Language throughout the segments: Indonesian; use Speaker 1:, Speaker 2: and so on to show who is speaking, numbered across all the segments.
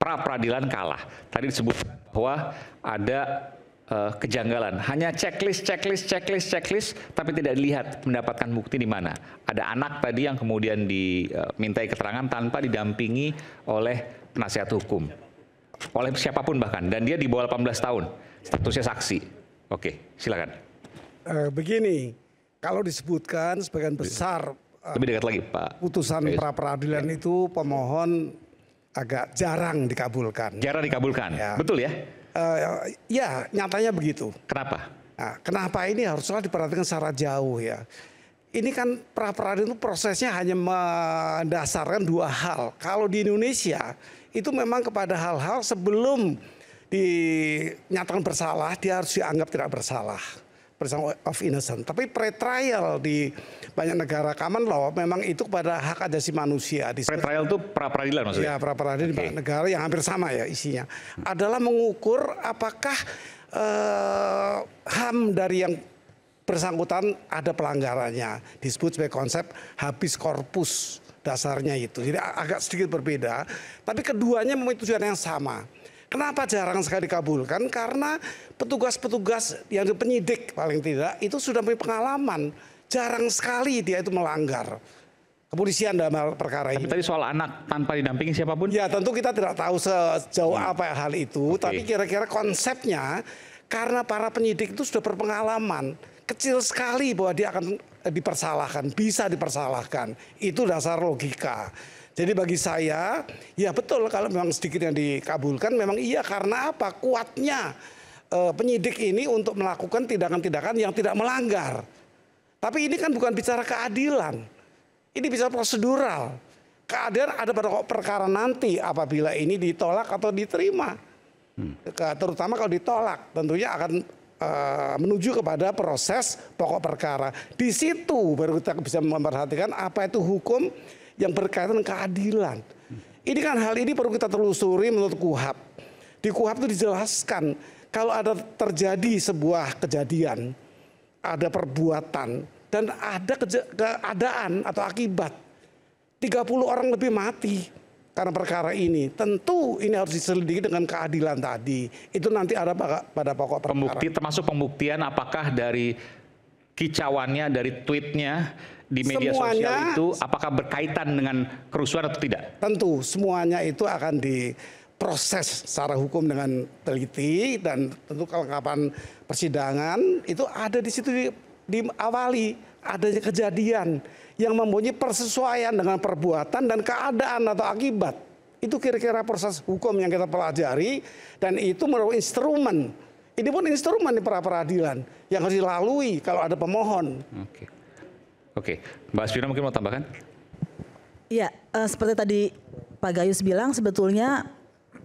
Speaker 1: pra peradilan kalah. Tadi disebut bahwa ada kejanggalan, hanya checklist, tapi tidak dilihat mendapatkan bukti di mana. Ada anak tadi yang kemudian dimintai keterangan tanpa didampingi oleh penasihat hukum, oleh siapapun bahkan, dan dia di bawah 18 tahun, statusnya saksi. Oke, silakan.
Speaker 2: Begini, kalau disebutkan sebagian besar
Speaker 1: lebih dekat lagi, Pak.
Speaker 2: Putusan pra peradilan itu pemohon agak jarang dikabulkan.
Speaker 1: Jarang dikabulkan, ya. Betul ya?
Speaker 2: Ya, nyatanya begitu.
Speaker 1: Kenapa?
Speaker 2: Nah, kenapa ini haruslah diperhatikan secara jauh ya. Ini kan pra peradilan itu prosesnya hanya mendasarkan dua hal. Kalau di Indonesia itu memang kepada hal-hal sebelum dinyatakan bersalah dia harus dianggap tidak bersalah. Presumption of innocence. Tapi pre-trial di banyak negara common law memang itu kepada hak asasi manusia.
Speaker 1: Pre-trial itu pra-peradilan maksudnya?
Speaker 2: Ya, pra-peradilan di banyak negara yang hampir sama ya isinya. Adalah mengukur apakah HAM dari yang bersangkutan ada pelanggarannya. Disebut sebagai konsep habeas corpus dasarnya itu. Jadi agak sedikit berbeda. Tapi keduanya memiliki tujuan yang sama. Kenapa jarang sekali dikabulkan? Karena petugas-petugas yang penyidik paling tidak itu sudah punya pengalaman. Jarang sekali dia itu melanggar. Kepolisian dalam hal perkara ini.
Speaker 1: Tapi tadi soal anak tanpa didampingi siapapun?
Speaker 2: Ya tentu kita tidak tahu sejauh apa hal itu. Tapi kira-kira konsepnya karena para penyidik itu sudah berpengalaman. Kecil sekali bahwa dia akan dipersalahkan, bisa dipersalahkan. Itu dasar logika. Jadi bagi saya, ya betul kalau memang sedikit yang dikabulkan, memang iya karena apa? Kuatnya penyidik ini untuk melakukan tindakan-tindakan yang tidak melanggar. Tapi ini kan bukan bicara keadilan, ini bicara prosedural. Keadilan ada pada perkara nanti apabila ini ditolak atau diterima. Terutama kalau ditolak, tentunya akan menuju kepada proses pokok perkara. Di situ baru kita bisa memperhatikan apa itu hukum yang berkaitan dengan keadilan. Ini kan hal ini perlu kita telusuri menurut KUHAP. Di KUHAP itu dijelaskan kalau ada terjadi sebuah kejadian, ada perbuatan dan ada keadaan atau akibat 30 orang lebih mati karena perkara ini. Tentu ini harus diselidiki dengan keadilan tadi. Itu nanti ada pada pokok perkara.
Speaker 1: Termasuk pembuktian apakah dari kicauannya, dari tweetnya di media sosial itu apakah berkaitan dengan kerusuhan atau tidak? Tentu
Speaker 2: semuanya itu akan diproses secara hukum dengan teliti dan tentu kelengkapan persidangan itu ada di situ diawali adanya kejadian yang mempunyai persesuaian dengan perbuatan dan keadaan atau akibat. Itu kira-kira proses hukum yang kita pelajari dan itu merupakan instrumen. Ini pun instrumen di pra peradilan yang harus dilalui kalau ada pemohon.
Speaker 1: Oke, Mbak Asvina mungkin mau tambahkan?
Speaker 3: Iya, seperti tadi Pak Gayus bilang sebetulnya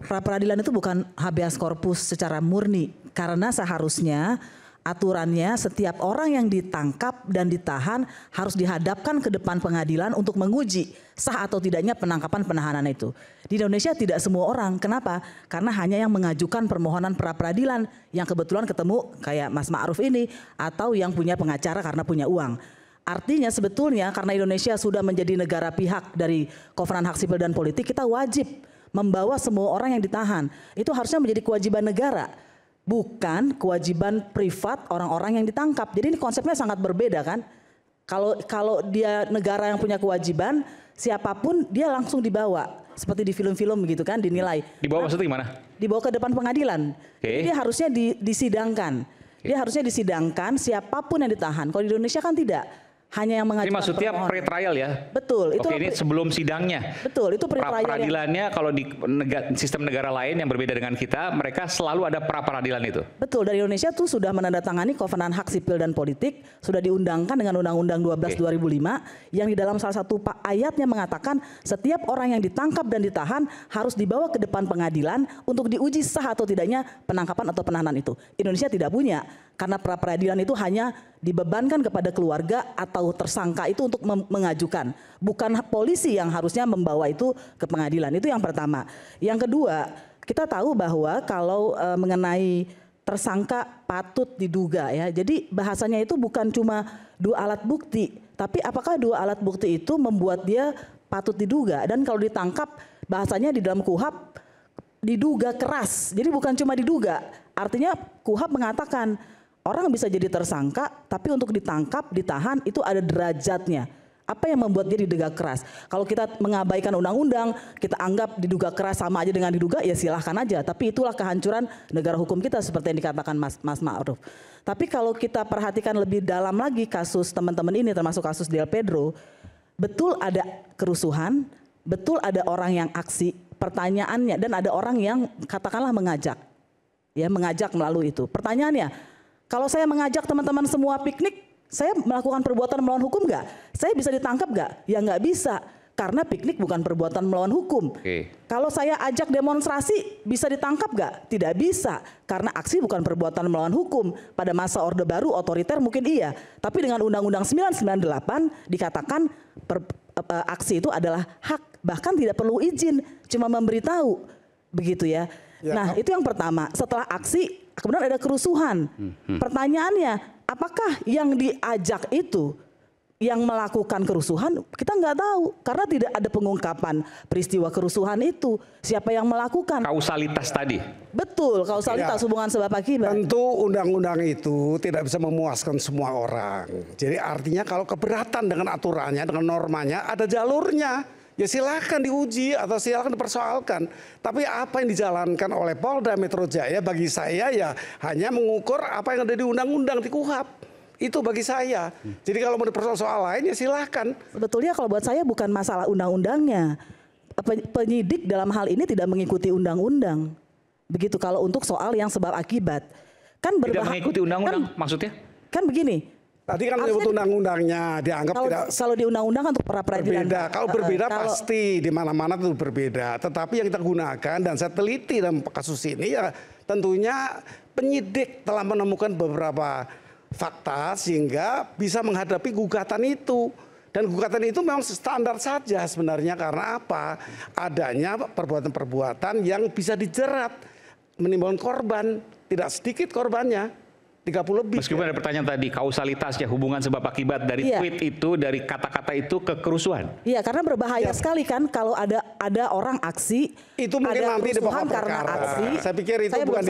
Speaker 3: pra peradilan itu bukan habeas corpus secara murni. Karena seharusnya aturannya setiap orang yang ditangkap dan ditahan harus dihadapkan ke depan pengadilan untuk menguji sah atau tidaknya penangkapan penahanan itu. Di Indonesia tidak semua orang. Kenapa? Karena hanya yang mengajukan permohonan pra peradilan yang kebetulan ketemu kayak Mas Ma'ruf ini atau yang punya pengacara karena punya uang. Artinya sebetulnya karena Indonesia sudah menjadi negara pihak dari Kovenan Hak Sipil dan Politik, kita wajib membawa semua orang yang ditahan. Itu harusnya menjadi kewajiban negara, bukan kewajiban privat orang-orang yang ditangkap. Jadi ini konsepnya sangat berbeda kan. Kalau dia negara yang punya kewajiban, siapapun dia langsung dibawa. Seperti di film-film gitu kan, dinilai.
Speaker 1: Dibawa maksudnya gimana?
Speaker 3: Dibawa ke depan pengadilan. Jadi dia harusnya disidangkan. Dia harusnya disidangkan siapapun yang ditahan. Kalau di Indonesia kan tidak. Hanya yang mengajukan.
Speaker 1: Ini maksudnya pre-trial ya?
Speaker 3: Betul. Itu
Speaker 1: ini sebelum sidangnya.
Speaker 3: Betul, itu pre-trial.
Speaker 1: Peradilannya kalau di sistem negara lain yang berbeda dengan kita, mereka selalu ada pra-peradilan itu.
Speaker 3: Betul, dari Indonesia tuh sudah menandatangani Kovenan Hak Sipil dan Politik, sudah diundangkan dengan Undang-Undang 12 2005 yang di dalam salah satu ayatnya mengatakan setiap orang yang ditangkap dan ditahan harus dibawa ke depan pengadilan untuk diuji sah atau tidaknya penangkapan atau penahanan itu. Indonesia tidak punya. Karena pra-peradilan itu hanya dibebankan kepada keluarga atau tersangka itu untuk mengajukan. Bukan polisi yang harusnya membawa itu ke pengadilan. Itu yang pertama. Yang kedua, kita tahu bahwa kalau mengenai tersangka patut diduga ya. Jadi bahasanya itu bukan cuma dua alat bukti. Tapi apakah dua alat bukti itu membuat dia patut diduga. Dan kalau ditangkap bahasanya di dalam KUHAP diduga keras. Jadi bukan cuma diduga. Artinya KUHP mengatakan orang bisa jadi tersangka, tapi untuk ditangkap, ditahan itu ada derajatnya. Apa yang membuat dia diduga keras? Kalau kita mengabaikan undang-undang, kita anggap diduga keras sama aja dengan diduga, ya silahkan aja. Tapi itulah kehancuran negara hukum kita seperti yang dikatakan Mas Ma'ruf. Tapi kalau kita perhatikan lebih dalam lagi kasus teman-teman ini, termasuk kasus Del Pedro, betul ada kerusuhan, betul ada orang yang aksi, pertanyaannya, dan ada orang yang katakanlah mengajak. Ya, mengajak melalui itu. Pertanyaannya, kalau saya mengajak teman-teman semua piknik, saya melakukan perbuatan melawan hukum nggak? Saya bisa ditangkap nggak? Ya nggak bisa, karena piknik bukan perbuatan melawan hukum. Kalau saya ajak demonstrasi, bisa ditangkap nggak? Tidak bisa, karena aksi bukan perbuatan melawan hukum. Pada masa Orde Baru otoriter mungkin iya, tapi dengan Undang-Undang 998 dikatakan aksi itu adalah hak, bahkan tidak perlu izin, cuma memberitahu, begitu ya. Nah itu yang pertama. Setelah aksi, kemudian ada kerusuhan. Pertanyaannya, apakah yang diajak itu yang melakukan kerusuhan? Kita nggak tahu karena tidak ada pengungkapan peristiwa kerusuhan itu. Siapa yang melakukan?
Speaker 1: Kausalitas tadi.
Speaker 3: Betul, kausalitas hubungan sebab akibat.
Speaker 2: Tentu undang-undang itu tidak bisa memuaskan semua orang. Jadi artinya kalau keberatan dengan aturannya, dengan normanya, ada jalurnya. Ya silakan diuji atau silakan dipersoalkan. Tapi apa yang dijalankan oleh Polda Metro Jaya bagi saya ya hanya mengukur apa yang ada di undang-undang di KUHP. Itu bagi saya. Jadi kalau mau dipersoal soal lain ya silakan.
Speaker 3: Sebetulnya kalau buat saya bukan masalah undang-undangnya. Penyidik dalam hal ini tidak mengikuti undang-undang. Begitu kalau untuk soal yang sebab akibat. Kan
Speaker 1: tidak mengikuti undang-undang maksudnya?
Speaker 3: Kan begini.
Speaker 2: Tadi kan menyebut undang-undangnya dianggap tidak.
Speaker 3: Kalau di undang-undang kan untuk pra peradilan.
Speaker 2: Berbeda. Kalau berbeda pasti di mana-mana itu berbeda. Tetapi yang kita gunakan dan saya teliti dalam kasus ini ya tentunya penyidik telah menemukan beberapa fakta sehingga bisa menghadapi gugatan itu. Dan gugatan itu memang standar saja sebenarnya karena apa? Adanya perbuatan-perbuatan yang bisa dijerat menimbulkan korban, tidak sedikit korbannya. 30 lebih.
Speaker 1: Meskipun ada pertanyaan tadi, kausalitasnya, hubungan sebab akibat dari tweet itu, dari kata-kata itu ke kerusuhan.
Speaker 3: Iya, karena berbahaya sekali kan kalau ada orang aksi,
Speaker 2: itu mungkin
Speaker 3: ada
Speaker 2: nanti di pokok
Speaker 3: karena
Speaker 2: perkara.
Speaker 3: aksi.
Speaker 2: Saya pikir itu bukan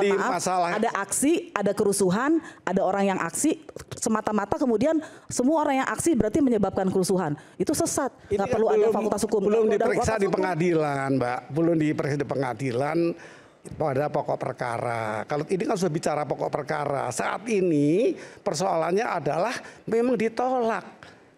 Speaker 2: di masalah.
Speaker 3: Ada aksi, ada kerusuhan, ada orang yang aksi, semata-mata kemudian semua orang yang aksi berarti menyebabkan kerusuhan. Itu sesat. Nggak perlu ada fakultas hukum.
Speaker 2: Belum diperiksa di pengadilan, Mbak. Belum diperiksa di pengadilan. Pada pokok perkara. Kalau ini kan sudah bicara pokok perkara. Saat ini persoalannya adalah memang ditolak.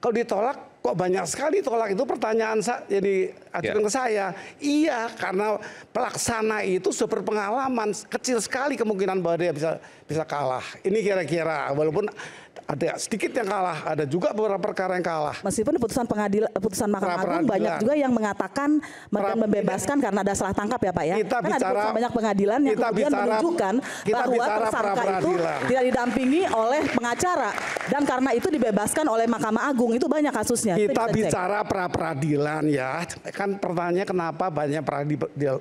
Speaker 2: Kalau ditolak kok banyak sekali tolak itu pertanyaan yang diajukan ke saya. Iya, karena pelaksana itu sudah berpengalaman, kecil sekali kemungkinan bahwa dia bisa kalah. Ini kira-kira walaupun ada sedikit yang kalah, ada juga beberapa perkara yang kalah.
Speaker 3: Meskipun putusan Mahkamah Agung banyak juga yang mengatakan dan membebaskan karena ada salah tangkap ya Pak ya.
Speaker 2: Kita
Speaker 3: kan ada banyak pengadilan yang kemudian menunjukkan bahwa tersangka itu tidak didampingi oleh pengacara dan karena itu dibebaskan oleh Mahkamah Agung. Itu banyak kasusnya.
Speaker 2: Kita bicara pra-peradilan ya. Kan pertanyaannya kenapa banyak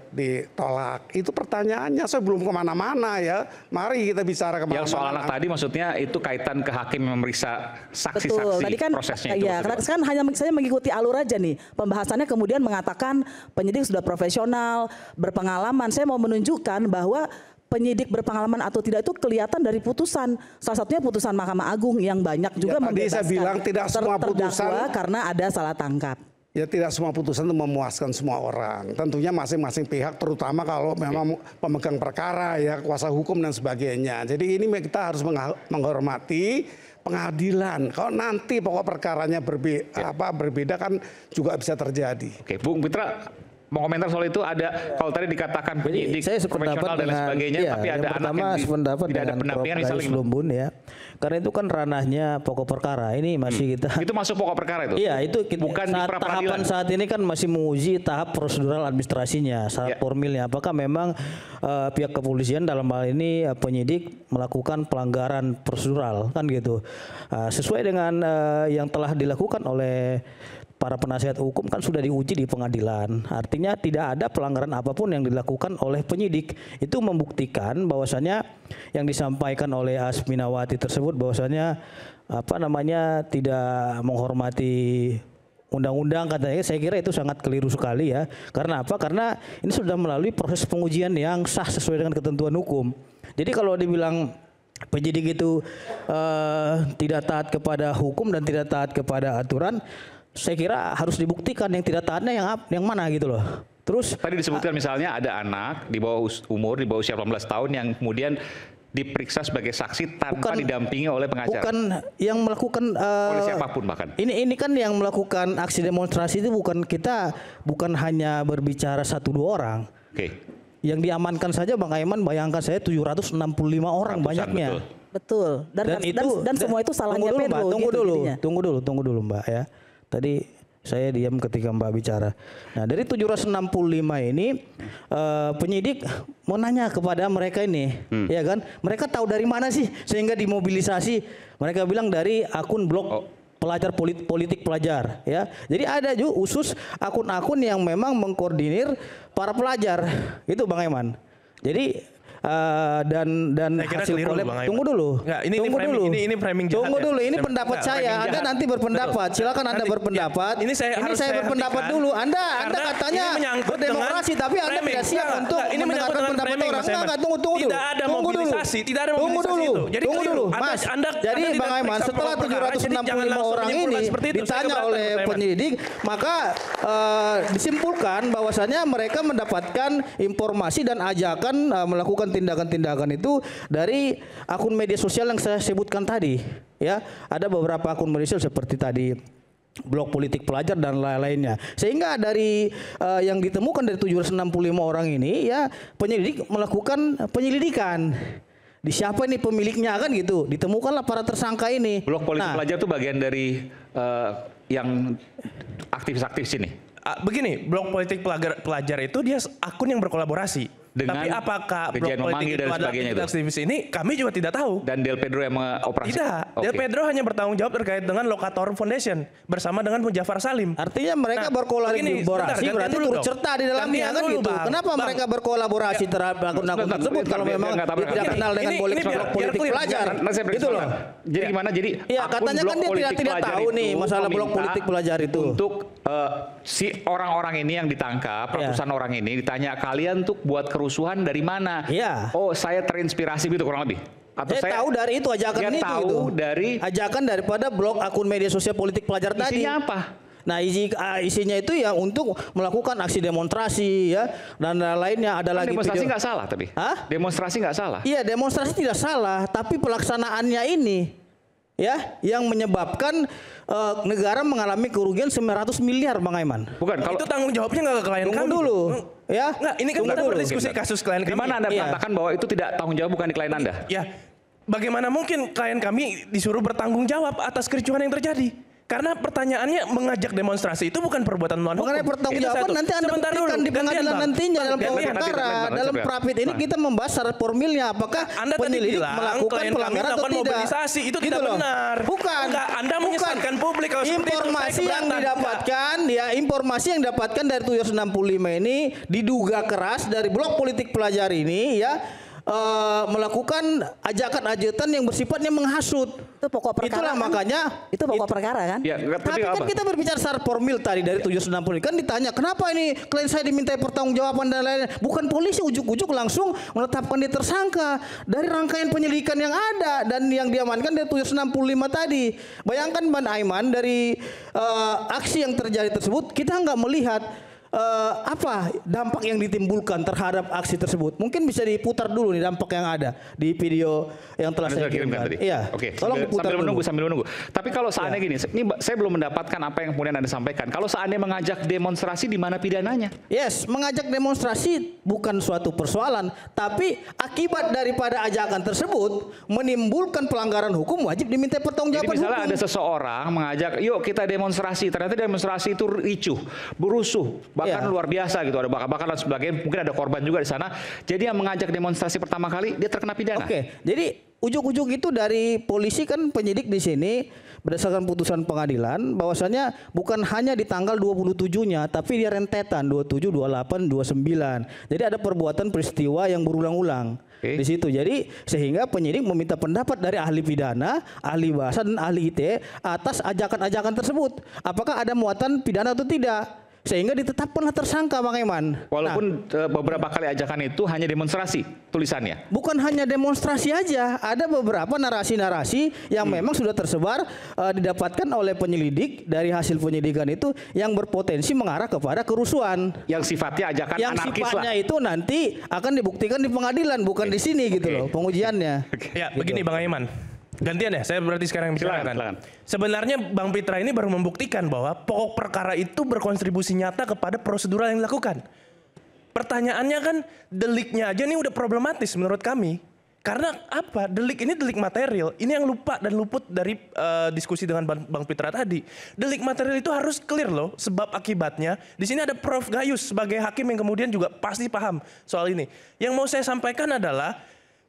Speaker 2: ditolak. Itu pertanyaannya, saya belum kemana-mana ya. Mari kita bicara kemana-mana.
Speaker 1: Yang soal anak tadi maksudnya itu kaitan ke hakim memeriksa saksi-saksi
Speaker 3: tadi kan,
Speaker 1: prosesnya itu.
Speaker 3: Ya, karena kan hanya saya mengikuti alur aja nih. Pembahasannya kemudian mengatakan penyidik sudah profesional, berpengalaman. Saya mau menunjukkan bahwa penyidik berpengalaman atau tidak itu kelihatan dari putusan. Salah satunya putusan Mahkamah Agung yang banyak juga
Speaker 2: tadi saya bilang tidak semua putusan
Speaker 3: karena ada salah tangkap.
Speaker 2: Ya tidak semua putusan itu memuaskan semua orang. Tentunya masing-masing pihak terutama kalau memang pemegang perkara ya kuasa hukum dan sebagainya. Jadi ini kita harus menghormati pengadilan. Kalau nanti pokok perkaranya berbeda kan juga bisa terjadi.
Speaker 1: Oke, Bung Pitra mau komentar soal itu ada kalau tadi dikatakan penyidik profesional dan lain sebagainya, tapi ada anak yang tidak ada pendampingan misalnya
Speaker 4: Lumbun ya. Karena itu kan ranahnya pokok perkara. Ini masih kita.
Speaker 1: Itu masuk pokok perkara itu.
Speaker 4: Iya, itu
Speaker 1: bukan di pra-peradilan.
Speaker 4: Tahapan saat ini kan masih menguji tahap prosedural administrasinya, syarat formilnya. Apakah memang pihak kepolisian dalam hal ini penyidik melakukan pelanggaran prosedural kan gitu. Sesuai dengan yang telah dilakukan oleh para penasihat hukum kan sudah diuji di pengadilan. Artinya tidak ada pelanggaran apapun yang dilakukan oleh penyidik. Itu membuktikan bahwasannya yang disampaikan oleh Asminawati tersebut bahwasannya tidak menghormati undang-undang katanya, saya kira itu sangat keliru sekali ya. Karena apa? Karena ini sudah melalui proses pengujian yang sah sesuai dengan ketentuan hukum. Jadi kalau dibilang penyidik itu tidak taat kepada hukum dan tidak taat kepada aturan, saya kira harus dibuktikan yang tidak taatnya yang mana gitu loh. Terus
Speaker 1: tadi disebutkan misalnya ada anak di bawah umur, di bawah usia 18 tahun yang kemudian diperiksa sebagai saksi tanpa didampingi oleh pengacara.
Speaker 4: Bukan yang melakukan
Speaker 1: oleh siapapun bahkan.
Speaker 4: Ini kan yang melakukan aksi demonstrasi itu bukan hanya berbicara 1-2 orang.
Speaker 1: Oke.
Speaker 4: Yang diamankan saja Bang Aiman, bayangkan saya 765 orang banyaknya.
Speaker 3: Betul. Dan semua itu salahnya Pedro.
Speaker 4: Tunggu dulu Mbak ya. Tadi saya diam ketika Mbak bicara. Nah, dari 765 ini penyidik mau nanya kepada mereka ini, ya kan? Mereka tahu dari mana sih sehingga dimobilisasi? Mereka bilang dari akun blog pelajar politik pelajar, ya. Jadi ada juga khusus akun-akun yang memang mengkoordinir para pelajar. Itu Bang Aiman. Jadi dan hasil kolab, tunggu dulu.
Speaker 5: Ini framing jahat.
Speaker 4: Tunggu dulu, ini pendapat saya. Anda nanti berpendapat. Silakan Anda berpendapat.
Speaker 5: Ini saya
Speaker 4: berpendapat dulu. Anda katanya berdemokrasi tapi Anda tidak siap untuk mendengarkan pendapat orang. Enggak, tunggu dulu.
Speaker 5: Tidak ada mobilisasi, tidak ada mobilisasi itu.
Speaker 4: Tunggu dulu, Mas. Jadi Bang Aiman, setelah 765 orang ini ditanya oleh penyidik, maka disimpulkan bahwasannya mereka mendapatkan informasi dan ajakan melakukan tindakan-tindakan itu dari akun media sosial yang saya sebutkan tadi, ya. Ada beberapa akun media sosial seperti tadi blog politik pelajar dan lain-lainnya. Sehingga dari yang ditemukan dari 765 orang ini, ya, penyelidik melakukan penyelidikan. Di siapa ini pemiliknya kan gitu. Ditemukanlah para tersangka ini.
Speaker 1: Blog politik pelajar itu bagian dari yang aktivis-aktivis ini.
Speaker 5: Begini, blog politik pelajar itu dia akun yang berkolaborasi. Tapi apakah blog politik itu adalah aktivis ini, kami juga tidak tahu.
Speaker 1: Dan Del Pedro yang mengoperasikan?
Speaker 5: Tidak, Del Pedro hanya bertanggung jawab terkait dengan Lokator Foundation bersama dengan Mujafar Salim.
Speaker 4: Artinya mereka berkolaborasi berarti turut serta di dalamnya kan gitu. Kenapa mereka berkolaborasi terhadap akun-akun tersebut kalau memang tidak kenal dengan blog politik pelajar? Gitu loh.
Speaker 1: Jadi gimana? Jadi
Speaker 4: ya katanya kan dia tidak tahu nih masalah blog politik pelajar itu.
Speaker 1: Untuk si orang-orang ini yang ditangkap, ratusan orang ini ditanya, kalian tuh buat kerusuhan dari mana?
Speaker 4: Iya.
Speaker 1: Oh, saya terinspirasi gitu kurang lebih.
Speaker 4: Atau saya tahu dari itu ajakan itu.
Speaker 1: Tahu dari
Speaker 4: ajakan daripada blog akun media sosial politik pelajar tadi.
Speaker 1: Isinya apa?
Speaker 4: Nah, isinya itu ya untuk melakukan aksi demonstrasi ya dan lainnya ada lagi
Speaker 1: demonstrasi nggak salah tapi.
Speaker 4: Hah?
Speaker 1: Demonstrasi nggak salah.
Speaker 4: Iya, demonstrasi tidak salah, tapi pelaksanaannya ini ya yang menyebabkan negara mengalami kerugian 900 miliar Bang Aiman.
Speaker 5: Bukan, kalau itu tanggung jawabnya nggak ke klien kami.
Speaker 4: Dulu. Ya.
Speaker 5: Nggak, ini kan kita berdiskusi kasus klien kami.
Speaker 1: Di mana Anda mengatakan bahwa itu tidak tanggung jawab bukan di klien Anda?
Speaker 5: Ya. Bagaimana mungkin klien kami disuruh bertanggung jawab atas kericuhan yang terjadi? Karena pertanyaannya mengajak demonstrasi itu bukan perbuatan melawan hukum.
Speaker 4: Mengenai pertanggungjawaban nanti Anda buktikan di pengadilan nantinya dalam perkara. Dalam prapit ini kita membahas syarat formilnya apakah penyelidik melakukan pelanggaran atau tidak.
Speaker 5: Mobilisasi itu tidak benar.
Speaker 4: Bukan.
Speaker 5: Anda menyesatkan publik kalau
Speaker 4: informasi yang didapatkan informasi yang didapatkan dari 765 ini diduga keras dari blog politik pelajar ini ya. Melakukan ajakan-ajakan yang bersifatnya menghasut.
Speaker 3: Itu pokok perkara.
Speaker 4: Itulah
Speaker 3: kan?
Speaker 4: makanya
Speaker 3: itu pokok perkara kan?
Speaker 1: Ya,
Speaker 4: tapi kan kita berbicara secara formil tadi dari 760 kan ditanya kenapa ini klien saya dimintai pertanggungjawaban dan lain-lain. Bukan polisi ujuk-ujuk langsung menetapkan dia tersangka dari rangkaian penyelidikan yang ada dan yang diamankan dari 765 tadi. Bayangkan Bang Aiman dari aksi yang terjadi tersebut kita nggak melihat apa dampak yang ditimbulkan terhadap aksi tersebut. Mungkin bisa diputar dulu nih dampak yang ada di video yang telah saya kirimkan tadi. Iya.
Speaker 1: Oke.
Speaker 4: Tolong diputar
Speaker 1: sambil menunggu. Tapi kalau seandainya gini, ini saya belum mendapatkan apa yang kemudian Anda sampaikan. Kalau seandainya mengajak demonstrasi di mana pidananya?
Speaker 4: Yes, mengajak demonstrasi bukan suatu persoalan, tapi akibat daripada ajakan tersebut menimbulkan pelanggaran hukum wajib diminta pertanggungjawaban hukum.
Speaker 1: Jadi misalnya ada seseorang mengajak, yuk kita demonstrasi. Ternyata demonstrasi itu ricuh, berusuh. Bahkan luar biasa gitu, ada bakar-bakar dan sebagainya, mungkin ada korban juga di sana. Jadi yang mengajak demonstrasi pertama kali dia terkena pidana.
Speaker 4: Oke, jadi Ujuk-ujuk itu dari polisi kan penyidik di sini berdasarkan putusan pengadilan bahwasanya bukan hanya di tanggal 27-nya tapi dia rentetan 27, 28, 29. Jadi ada perbuatan peristiwa yang berulang-ulang di situ. Jadi sehingga penyidik meminta pendapat dari ahli pidana, ahli bahasa dan ahli ITE atas ajakan-ajakan tersebut. Apakah ada muatan pidana atau tidak? Sehingga ditetapkanlah tersangka Bang Eman.
Speaker 1: Walaupun beberapa kali ajakan itu hanya demonstrasi tulisannya.
Speaker 4: Bukan hanya demonstrasi aja, ada beberapa narasi-narasi yang memang sudah tersebar didapatkan oleh penyelidik dari hasil penyidikan itu yang berpotensi mengarah kepada kerusuhan.
Speaker 1: Yang sifatnya ajakan
Speaker 4: Yang
Speaker 1: anarkis
Speaker 4: sifatnya
Speaker 1: lah.
Speaker 4: itu nanti akan dibuktikan di pengadilan, bukan di sini gitu loh pengujiannya.
Speaker 5: Ya, begini Bang Aiman. Gantian ya, saya berarti sekarang yang bicara kan.
Speaker 1: Silakan.
Speaker 5: Sebenarnya Bang Pitra ini baru membuktikan bahwa pokok perkara itu berkontribusi nyata kepada prosedural yang dilakukan. Pertanyaannya kan deliknya aja nih udah problematis menurut kami. Karena apa? Delik ini delik material. Ini yang lupa dan luput dari diskusi dengan Bang Pitra tadi. Delik material itu harus clear loh sebab akibatnya. Di sini ada Prof Gayus sebagai hakim yang kemudian juga pasti paham soal ini. Yang mau saya sampaikan adalah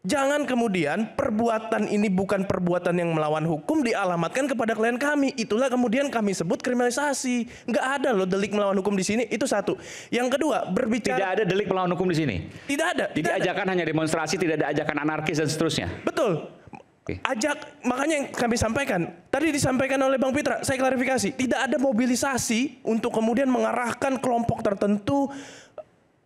Speaker 5: jangan kemudian perbuatan ini bukan perbuatan yang melawan hukum dialamatkan kepada klien kami. Itulah kemudian kami sebut kriminalisasi. Nggak ada loh delik melawan hukum di sini. Itu satu. Yang kedua, berbicara
Speaker 1: Tidak ada delik melawan hukum di sini.
Speaker 5: Tidak ada.
Speaker 1: Tidak ajakan hanya demonstrasi, tidak ada ajakan anarkis dan seterusnya.
Speaker 5: Betul.
Speaker 1: Oke.
Speaker 5: Makanya yang kami sampaikan, tadi disampaikan oleh Bang Pitra, saya klarifikasi, tidak ada mobilisasi untuk kemudian mengarahkan kelompok tertentu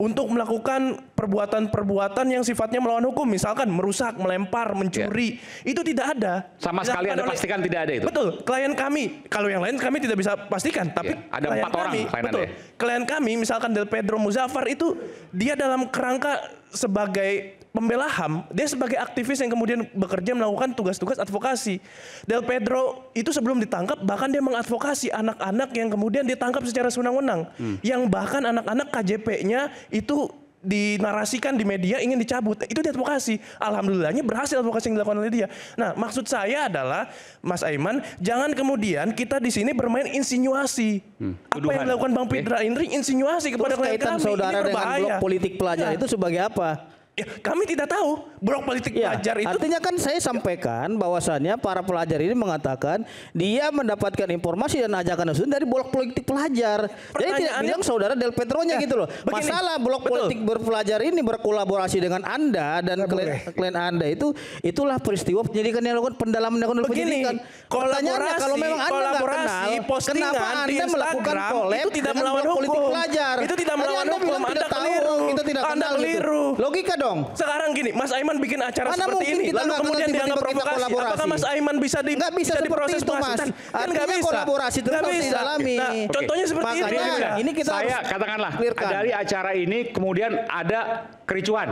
Speaker 5: untuk melakukan perbuatan-perbuatan yang sifatnya melawan hukum, misalkan merusak, melempar, mencuri, itu tidak ada.
Speaker 1: Sama sekali Anda pastikan tidak ada itu?
Speaker 5: Betul, klien kami, kalau yang lain kami tidak bisa pastikan, tapi
Speaker 1: ada
Speaker 5: klien
Speaker 1: 4 orang
Speaker 5: kami,
Speaker 1: klien
Speaker 5: betul,
Speaker 1: Anda.
Speaker 5: klien kami, misalkan Del Pedro Muzaffar itu, dia dalam kerangka sebagai pembela HAM, dia sebagai aktivis yang kemudian bekerja melakukan tugas-tugas advokasi. Del Pedro itu sebelum ditangkap bahkan dia mengadvokasi anak-anak yang kemudian ditangkap secara sewenang-wenang. Yang bahkan anak-anak KJP-nya itu dinarasikan di media ingin dicabut. Itu diadvokasi. Alhamdulillahnya berhasil advokasi yang dilakukan oleh dia. Nah, maksud saya adalah Mas Aiman, jangan kemudian kita di sini bermain insinuasi. Apa yang dilakukan Bang Pitra ini insinuasi kepada klien
Speaker 4: Kaitan
Speaker 5: kami.
Speaker 4: saudara
Speaker 5: Ini
Speaker 4: dengan
Speaker 5: berbahaya.
Speaker 4: blok politik pelajar itu sebagai apa?
Speaker 5: Ya, kami tidak tahu blok politik
Speaker 4: Ya,
Speaker 5: pelajar itu.
Speaker 4: artinya kan saya sampaikan bahwasannya para pelajar ini mengatakan dia mendapatkan informasi dan ajakan tersebut dari blok politik pelajar. Jadi tidak
Speaker 5: Pertanyaannya-
Speaker 4: bilang saudara Del Petronya
Speaker 5: Ya,
Speaker 4: gitu loh.
Speaker 5: begini,
Speaker 4: Masalah blok
Speaker 5: betul.
Speaker 4: politik berpelajar ini berkolaborasi dengan Anda dan klien Anda itulah peristiwa penyidikan yang dilakukan pendalaman yang dilakukan
Speaker 5: Begini,
Speaker 4: penyidikan. Pertanyaannya kalau memang Anda nggak
Speaker 5: kolaborasi,
Speaker 4: kenal,
Speaker 5: postingan
Speaker 4: kenapa
Speaker 5: di
Speaker 4: Anda melakukan
Speaker 5: Instagram
Speaker 4: collab
Speaker 5: itu tidak
Speaker 4: dengan
Speaker 5: melawan
Speaker 4: blok politik
Speaker 5: hukum.
Speaker 4: pelajar?
Speaker 5: Itu tidak
Speaker 4: Tadi
Speaker 5: melawan
Speaker 4: Anda
Speaker 5: hukum.
Speaker 4: bilang
Speaker 5: Anda
Speaker 4: tidak tahu,
Speaker 5: keliru.
Speaker 4: kita tidak
Speaker 5: Anda
Speaker 4: kenal gitu.
Speaker 5: keliru.
Speaker 4: Logika dong.
Speaker 5: Sekarang gini, Mas Aiman bikin acara
Speaker 4: Mana
Speaker 5: seperti
Speaker 4: mungkin
Speaker 5: ini,
Speaker 4: kita
Speaker 5: lalu
Speaker 4: nggak
Speaker 5: kemudian
Speaker 4: kenal
Speaker 5: dianggap
Speaker 4: tiba-tiba kita
Speaker 5: provokasi.
Speaker 4: kolaborasi?
Speaker 5: Apakah Mas Aiman bisa
Speaker 4: Nggak bisa seperti
Speaker 5: diproses
Speaker 4: itu, Mas.
Speaker 5: penghasutan? Kan nggak
Speaker 4: Artinya
Speaker 5: bisa.
Speaker 4: kolaborasi itu
Speaker 5: Nggak
Speaker 4: harus
Speaker 5: bisa.
Speaker 4: didalami.
Speaker 5: Nah,
Speaker 4: Oke.
Speaker 5: contohnya seperti ini.
Speaker 4: Makanya
Speaker 5: Bang.
Speaker 4: ini kita
Speaker 1: Saya
Speaker 4: harus
Speaker 1: katakanlah
Speaker 4: clearkan.
Speaker 1: dari acara ini kemudian ada kericuhan,